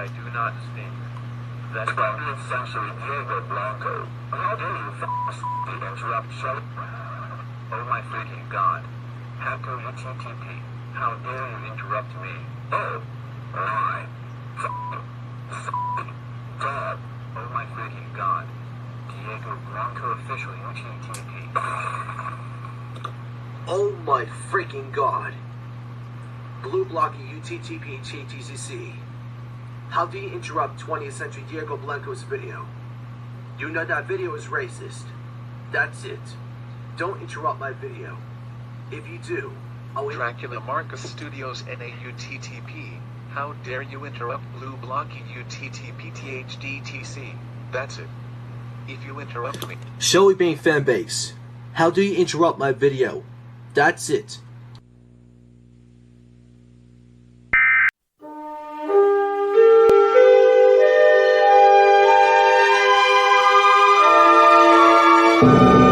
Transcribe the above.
I do not speak. That's 20th century Diego Blanco. How dare you interrupt show? Oh my freaking god. Hacker UTTP. How dare you interrupt me? Oh my god. Oh my freaking god. Diego Blanco official UTTP. Oh my freaking god. Blue Blocky UTTP TTCC. How do you interrupt 20th century Diego Blanco's video? You know that video is racist. That's it. Don't interrupt my video. If you do, I'll... Dracula Marcus Studios NAUTTP. How dare you interrupt Blue Blocky UTTP THDTC. That's it. If you interrupt me... Shelly Bane Fanbase. How do you interrupt my video? That's it. You